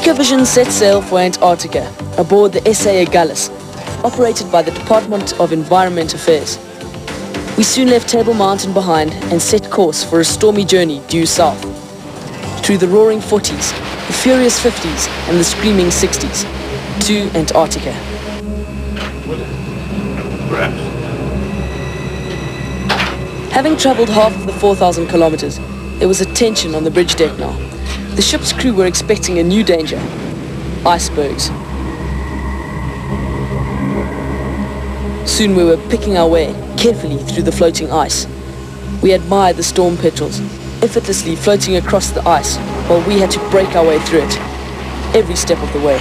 Ecovision set sail for Antarctica aboard the SANAE III, operated by the Department of Environment Affairs. We soon left Table Mountain behind and set course for a stormy journey due south, through the roaring 40s, the furious 50s and the screaming 60s, to Antarctica. Having travelled half of the 4,000 kilometers, there was a tension on the bridge deck now. The ship's crew were expecting a new danger: icebergs. Soon we were picking our way carefully through the floating ice. We admired the storm petrels, effortlessly floating across the ice, while we had to break our way through it, every step of the way.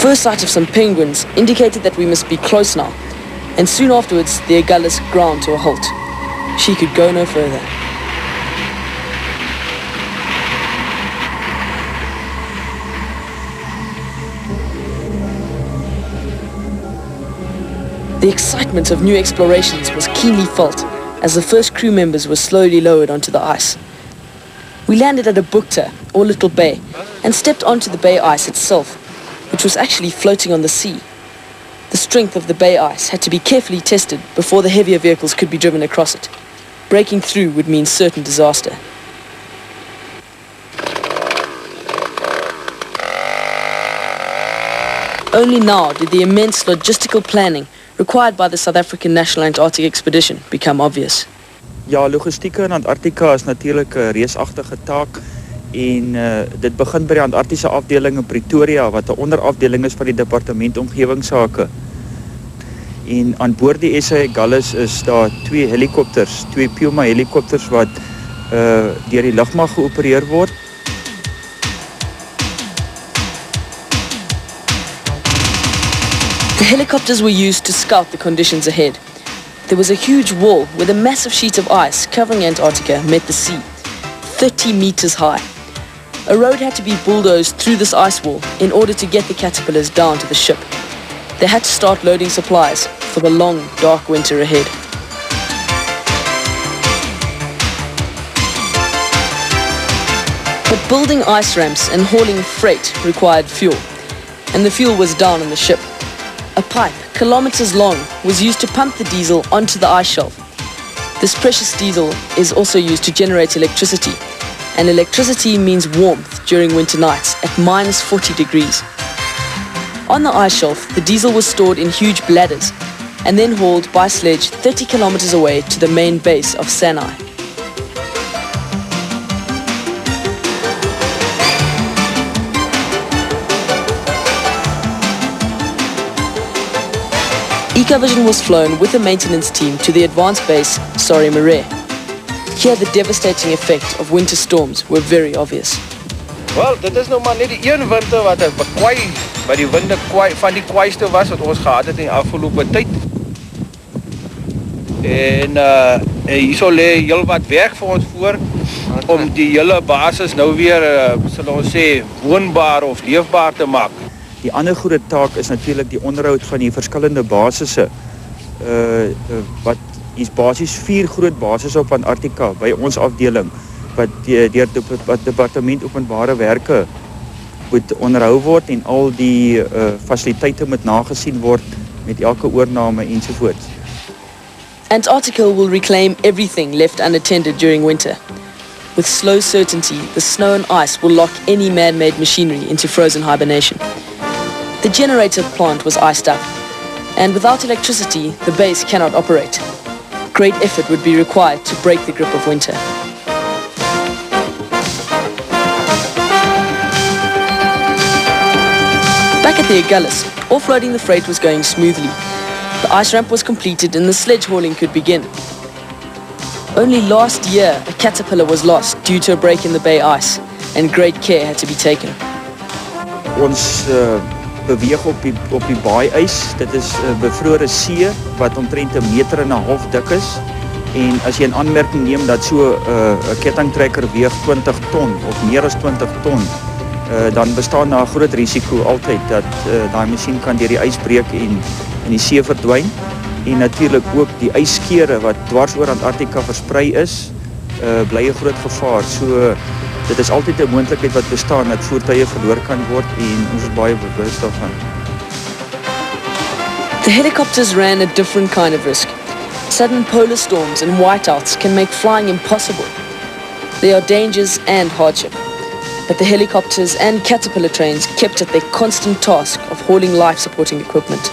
The first sight of some penguins indicated that we must be close now, and soon afterwards the Agulhas ground to a halt. She could go no further. The excitement of new explorations was keenly felt as the first crew members were slowly lowered onto the ice. We landed at a bukta, or little bay, and stepped onto the bay ice itself, which was actually floating on the sea. The strength of the bay ice had to be carefully tested before the heavier vehicles could be driven across it. Breaking through would mean certain disaster. Only now did the immense logistical planning required by the South African National Antarctic Expedition become obvious. Ja, logistieke in Antarctica is natuurlijk 'n reusagtige taak. En dit begin by die Antarctiese afdeling in Pretoria, wat 'n onderafdeling is van die Departement Omgewingsake. En aan boord die SANAE III is daar 2 helikopters, 2 Puma helikopters wat deur die lugmag geopereer word. The helicopters were used to scout the conditions ahead. There was a huge wall where the massive sheet of ice covering Antarctica met the sea, 30 meters high. A road had to be bulldozed through this ice wall in order to get the caterpillars down to the ship. They had to start loading supplies for the long, dark winter ahead. But building ice ramps and hauling freight required fuel, and the fuel was down on the ship. A pipe, kilometers long, was used to pump the diesel onto the ice shelf. This precious diesel is also used to generate electricity, and electricity means warmth during winter nights at minus 40 degrees. On the ice shelf, the diesel was stored in huge bladders and then hauled by sledge 30 kilometers away to the main base of SANAE. Ecovision was flown with a maintenance team to the advanced base, SANAE III. Here the devastating effect of winter storms were very obvious. Wel, dit is nou maar net die een winter wat ek bekwai, by die winde kwai, van die kwaaiste was wat ons gehad het in die afgelope tyd. En hierso lê heel wat werk vir ons voor om die hele basis nou weer, sal ons sê, woonbaar of leefbaar te maak. Die ander groot taak is natuurlijk die onderhoud van die verskillende basisse. Wat is basies 4 groot basisse op Antarctica by ons afdeling, wat deur die Departement Openbare Werke moet onderhou word en al die fasiliteite moet nagesien word met elke oorname ensovoorts. Antarctica will reclaim everything left unattended during winter. With slow certainty, the snow and ice will lock any man-made machinery into frozen hibernation. The generator plant was iced up, and without electricity, the base cannot operate. Great effort would be required to break the grip of winter. Back at the Agulhas, offloading the freight was going smoothly. The ice ramp was completed and the sledge hauling could begin. Only last year, a caterpillar was lost due to a break in the bay ice, and great care had to be taken. Ons beweeg op die baai-ys. Dit is bevrore see wat omtrent 1,5 meter dik is. En as jy in aanmerking neem dat so 'n kettingtrekker weeg 20 ton of meer as 20 ton, dan bestaan daar 'n groot risiko altyd dat daai masjien kan deur die ys breek en in die see verdwyn. en natuurlijk ook die ijskere wat dwars oor Antarctica versprei is, bly 'n groot gevaar. So dit is altyd 'n moontlikheid wat bestaan dat voertuie verloor kan word en ons is baie bewus daarvan. The helicopters ran a different kind of risk. Sudden polar storms and whiteouts can make flying impossible. There are dangers and hardship. But the helicopters and Caterpillar trains kept at their constant task of hauling life-supporting equipment.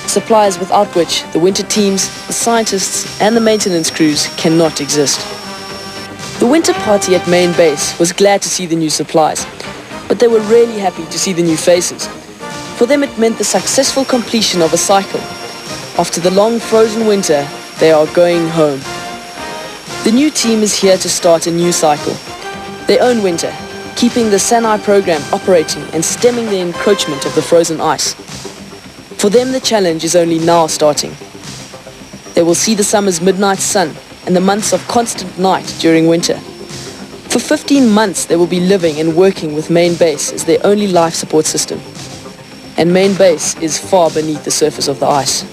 Supplies without which the winter teams, the scientists and the maintenance crews cannot exist. The winter party at Main Base was glad to see the new supplies, but they were really happy to see the new faces. For them it meant the successful completion of a cycle. After the long frozen winter, they are going home. The new team is here to start a new cycle. Their own winter, keeping the SANAE program operating and stemming the encroachment of the frozen ice. For them the challenge is only now starting. They will see the summer's midnight sun and the months of constant night during winter. For 15 months they will be living and working with Main Base as their only life support system. And Main Base is far beneath the surface of the ice.